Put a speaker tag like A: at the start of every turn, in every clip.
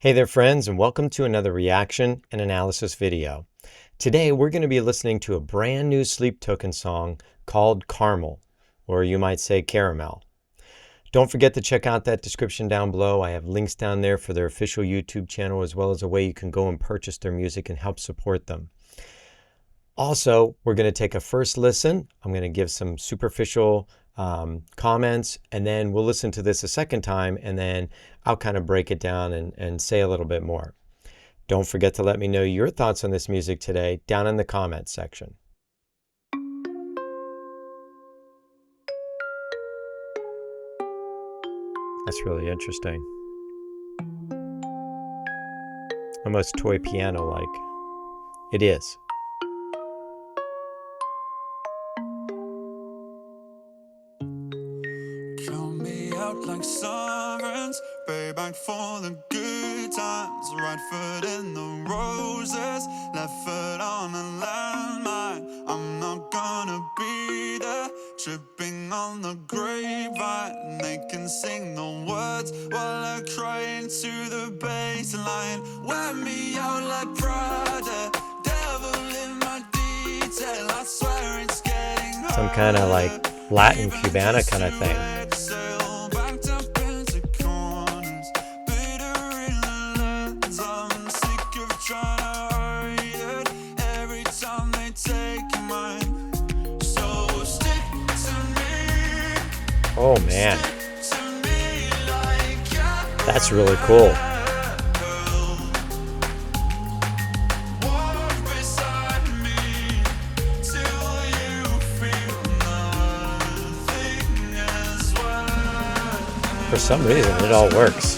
A: Hey there friends, and welcome to another reaction and analysis video. Today we're going to be listening to a brand new Sleep Token song called Caramel, or you might say Caramel. Don't forget to check out that description down below. I have links down there for their official YouTube channel, as well as a way you can go and purchase their music and help support them. Also, we're going to take a first listen. I'm going to give some superficial comments, and then we'll listen to this a second time, and then I'll kind of break it down and say a little bit more. Don't forget to let me know your thoughts on this music today down in the comments section. That's really interesting. Almost toy piano-like. It is.
B: Like sirens, pay back for the good times. Right foot in the roses, left foot on a landmine. I'm not gonna be there, tripping on the grapevine. They can sing the words while I cry into the baseline. Wear me out like Prada, devil in my detail. I swear it's getting harder.
A: Some kind of like Latin Cubana kind of thing. Oh man, that's really cool. For some reason, it all works.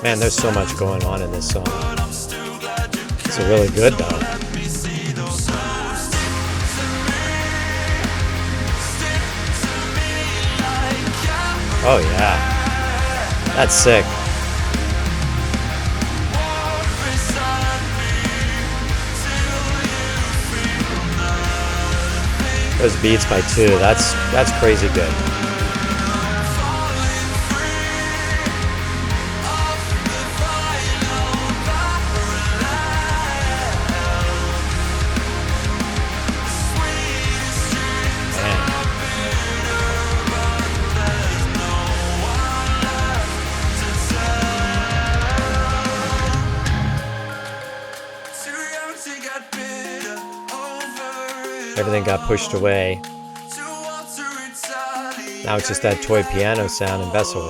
A: Man, there's so much going on in this song. It's really good though. Oh yeah, that's sick. Those beats by two, that's crazy good. Everything got pushed away. Now it's just that toy piano sound and vessel.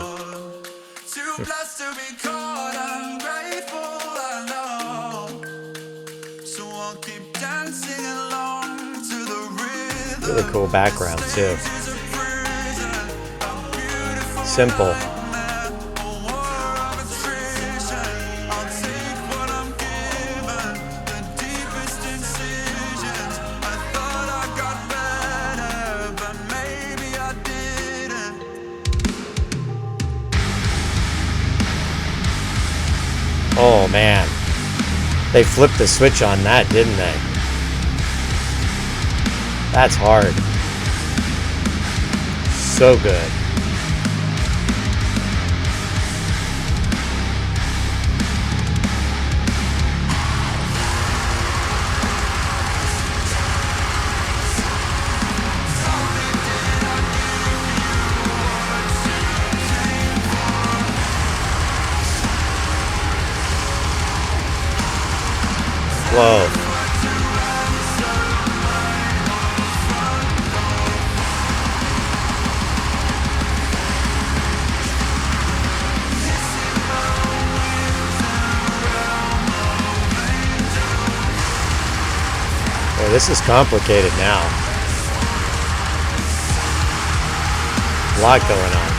A: Really cool background too. Simple. Oh man, they flipped the switch on that, didn't they? That's hard. So good. Whoa. Boy, this is complicated now. A lot going on.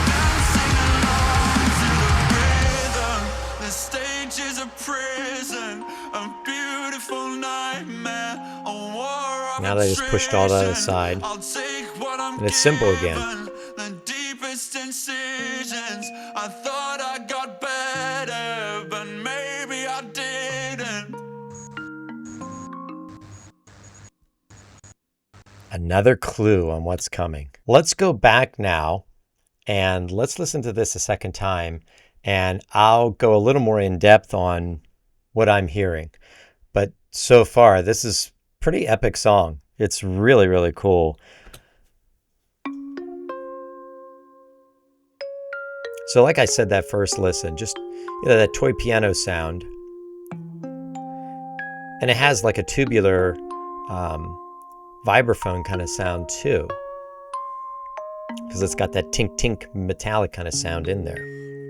A: Now they just pushed all that aside. And it's simple again.
B: The deepest incisions. I thought I got better, but maybe I didn't.
A: Another clue on what's coming. Let's go back now and let's listen to this a second time, and I'll go a little more in depth on what I'm hearing. But so far, this is a pretty epic song. It's really, really cool. So like I said, that first listen, just, that toy piano sound. And it has like a tubular vibraphone kind of sound too, because it's got that tink tink metallic kind of sound in there.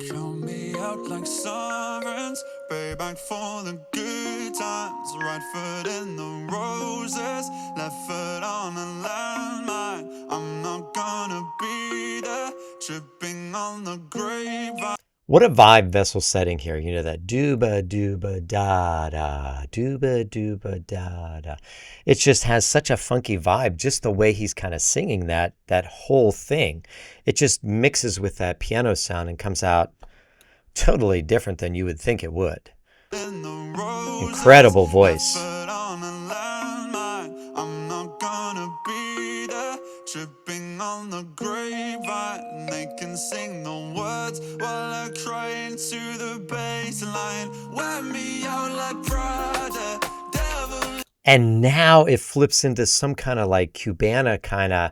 B: Count me out like sovereigns, pay back for the good times. Right foot in the roses, left foot on a landmine. I'm not gonna be there, tripping on the grapevine.
A: What a vibe Vessel's setting here. That dooba dooba da da, dooba dooba da da. It just has such a funky vibe, just the way he's kind of singing that whole thing. It just mixes with that piano sound and comes out totally different than you would think it would. Incredible voice.
B: I'm not gonna be there, tripping on the grapevine. They can sing the words while I cry into the bassline. Wear me out like Prada, devil.
A: And now it flips into some kind of like Cubana kind of,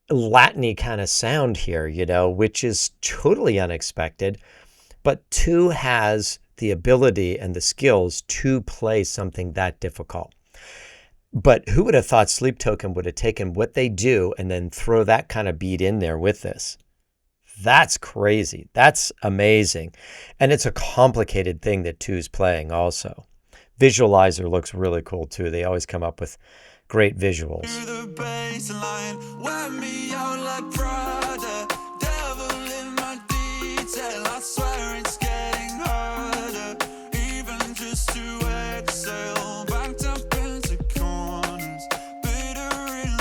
A: Latin-y kind of sound here, which is totally unexpected. But Tu has the ability and the skills to play something that difficult. But who would have thought Sleep Token would have taken what they do and then throw that kind of beat in there with this? That's crazy. That's amazing. And it's a complicated thing that Tu's playing also. Visualizer looks really cool too. They always come up with great visuals.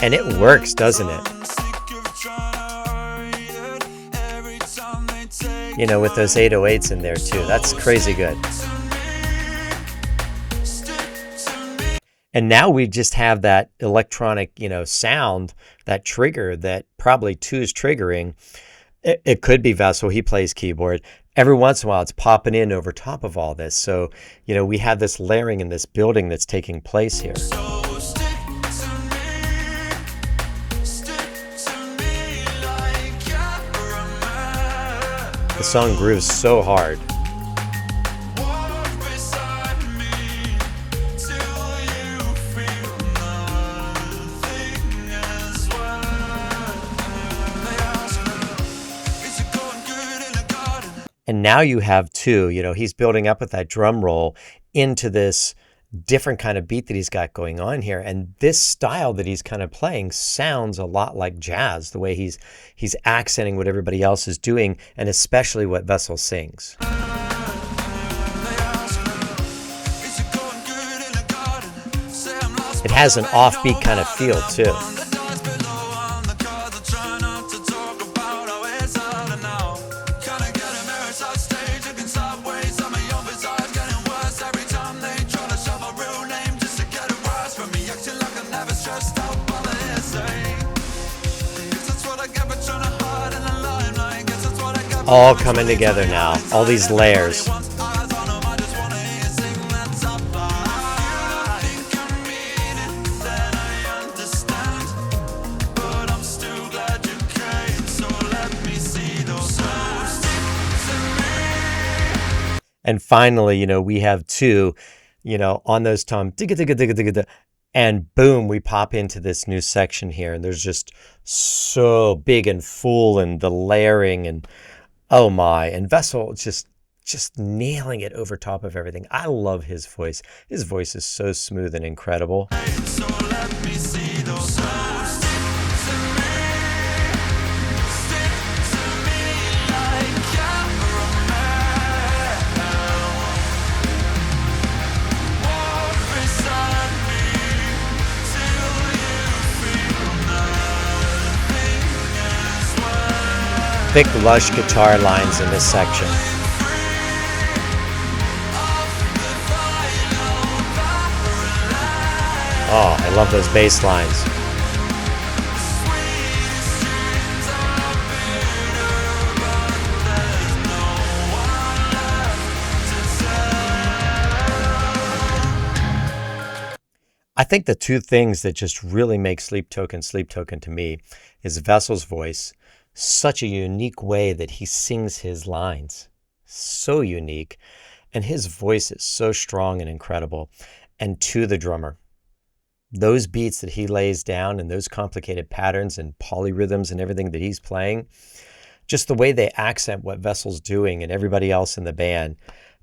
A: And it works, doesn't it? With those 808s in there too. That's crazy good. And now we just have that electronic, sound, that trigger that probably Tu is triggering. It could be Vessel. He plays keyboard. Every once in a while, it's popping in over top of all this. So, we have this layering in this building that's taking place here. The song grooves so hard. And now you have Tu, he's building up with that drum roll into this different kind of beat that he's got going on here. And this style that he's kind of playing sounds a lot like jazz, the way he's accenting what everybody else is doing, and especially what Vessel sings. It has an offbeat kind of feel too. All coming together now, all these layers. And finally, we have Tu, on those toms, and boom, we pop into this new section here, and there's just so big and full, and the layering, and oh my, and Vessel just nailing it over top of everything. I love his voice. His voice is so smooth and incredible.
B: So let me see those
A: thick, lush guitar lines in this section. Oh, I love those bass lines. I think the two things that just really make Sleep Token to me is Vessel's voice. Such a unique way that he sings his lines. So unique. And his voice is so strong and incredible. And two, the drummer. Those beats that he lays down and those complicated patterns and polyrhythms and everything that he's playing, just the way they accent what Vessel's doing and everybody else in the band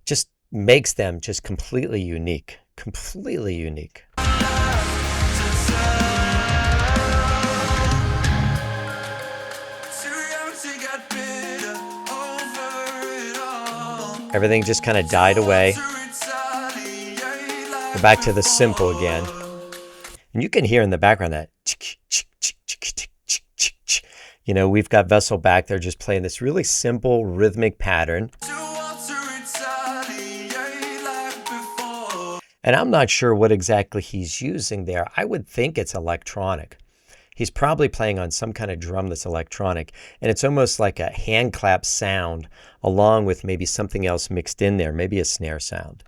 A: just makes them just completely unique. Completely unique. Everything just kind of died away. We're back to the simple again. And you can hear in the background that, you know, we've got Vessel back there just playing this really simple rhythmic pattern. And I'm not sure what exactly he's using there. I would think it's electronic. He's probably playing on some kind of drum that's electronic, and it's almost like a hand clap sound along with maybe something else mixed in there, maybe a snare sound.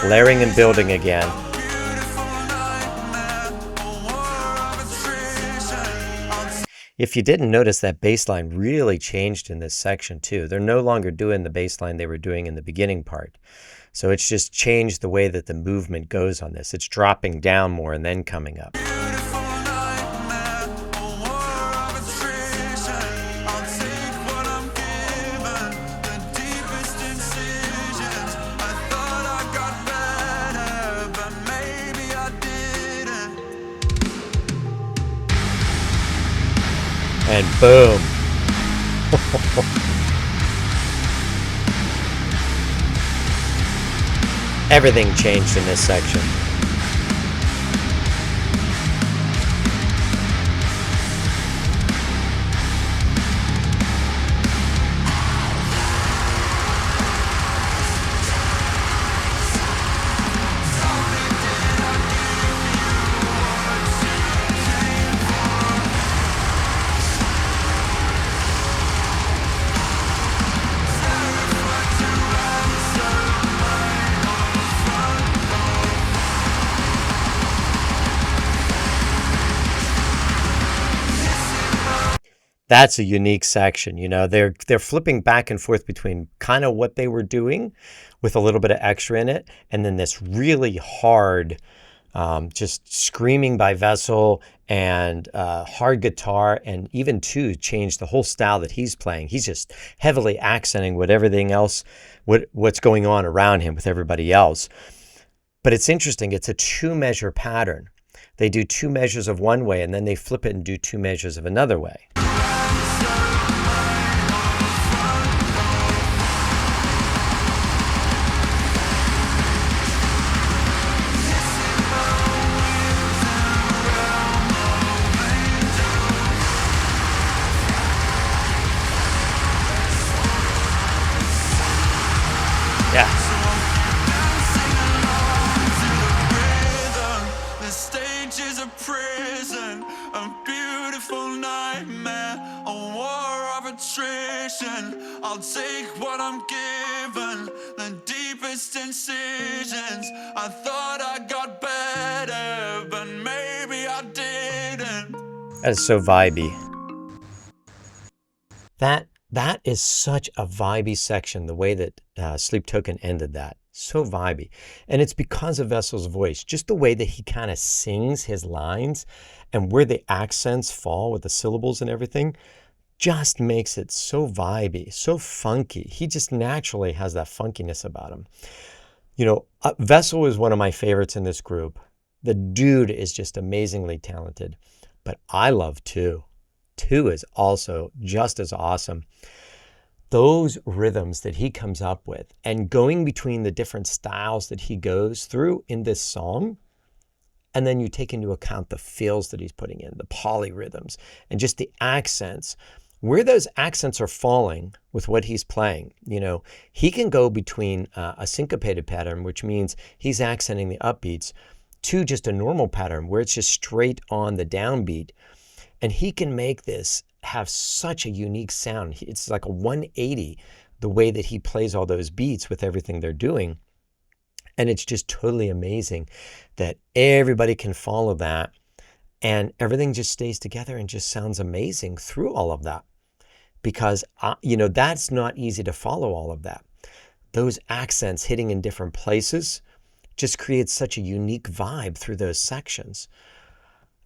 A: Layering and building again. If you didn't notice, that bass line really changed in this section too. They're no longer doing the bass line they were doing in the beginning part. So it's just changed the way that the movement goes on this. It's dropping down more and then coming up. And boom. Everything changed in this section. That's a unique section. You know, they're flipping back and forth between kind of what they were doing with a little bit of extra in it, and then this really hard, just screaming by Vessel and hard guitar, and even too changed the whole style that he's playing. He's just heavily accenting what everything else, what's going on around him with everybody else. But it's interesting. It's a 2-measure pattern. They do 2 measures of one way, and then they flip it and do 2 measures of another way.
B: I'll take what I'm given, the deepest incisions. I thought I got better, but maybe I didn't.
A: That is so vibey. That is such a vibey section, the way that Sleep Token ended that. So vibey. And it's because of Vessel's voice, just the way that he kind of sings his lines and where the accents fall with the syllables and everything just makes it so vibey, so funky. He just naturally has that funkiness about him. You know, Vessel is one of my favorites in this group. The dude is just amazingly talented, but I love 2. 2 is also just as awesome. Those rhythms that he comes up with and going between the different styles that he goes through in this song, and then you take into account the fills that he's putting in, the polyrhythms, and just the accents, where those accents are falling with what he's playing. He can go between a syncopated pattern, which means he's accenting the upbeats, to just a normal pattern where it's just straight on the downbeat. And he can make this have such a unique sound. It's like a 180, the way that he plays all those beats with everything they're doing. And it's just totally amazing that everybody can follow that, and everything just stays together and just sounds amazing through all of that. Because, that's not easy to follow all of that. Those accents hitting in different places just creates such a unique vibe through those sections.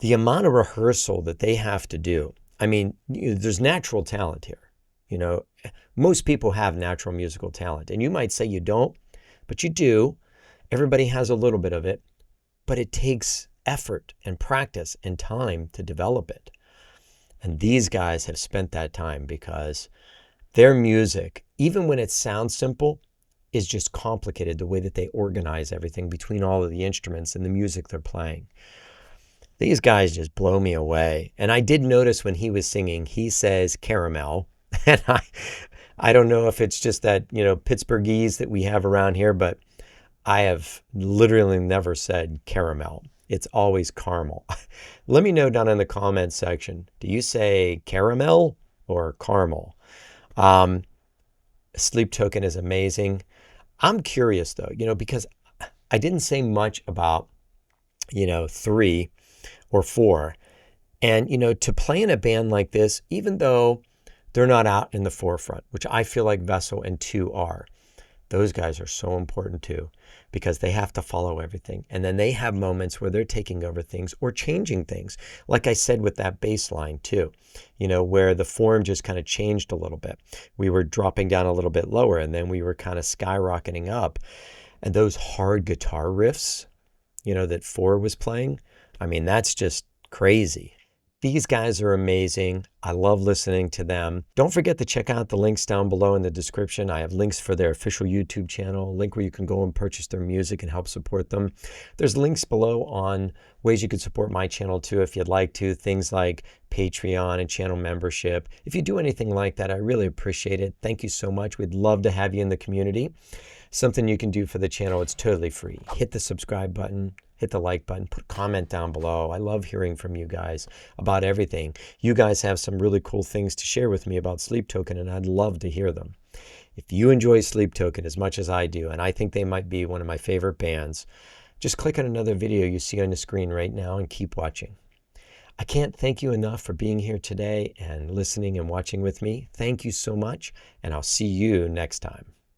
A: The amount of rehearsal that they have to do, there's natural talent here. Most people have natural musical talent, and you might say you don't, but you do. Everybody has a little bit of it, but it takes effort and practice and time to develop it. And these guys have spent that time, because their music, even when it sounds simple, is just complicated, the way that they organize everything between all of the instruments and the music they're playing. These guys just blow me away. And I did notice when he was singing, he says caramel. And I don't know if it's just that, Pittsburghese that we have around here, but I have literally never said caramel. It's always caramel. Let me know down in the comments section. Do you say caramel or caramel? Sleep Token is amazing. I'm curious though, because I didn't say much about, 3 or 4. And, to play in a band like this, even though they're not out in the forefront, which I feel like Vessel and 2 are, those guys are so important too, because they have to follow everything. And then they have moments where they're taking over things or changing things. Like I said with that bass line too, where the form just kind of changed a little bit. We were dropping down a little bit lower, and then we were kind of skyrocketing up. And those hard guitar riffs, that 4 was playing, that's just crazy. These guys are amazing. I love listening to them. Don't forget to check out the links down below in the description. I have links for their official YouTube channel, a link where you can go and purchase their music and help support them. There's links below on ways you could support my channel too if you'd like to, things like Patreon and channel membership. If you do anything like that, I really appreciate it. Thank you so much. We'd love to have you in the community. Something you can do for the channel, it's totally free. Hit the subscribe button. Hit the like button, put a comment down below. I love hearing from you guys about everything. You guys have some really cool things to share with me about Sleep Token, and I'd love to hear them. If you enjoy Sleep Token as much as I do, and I think they might be one of my favorite bands, just click on another video you see on the screen right now and keep watching. I can't thank you enough for being here today and listening and watching with me. Thank you so much, and I'll see you next time.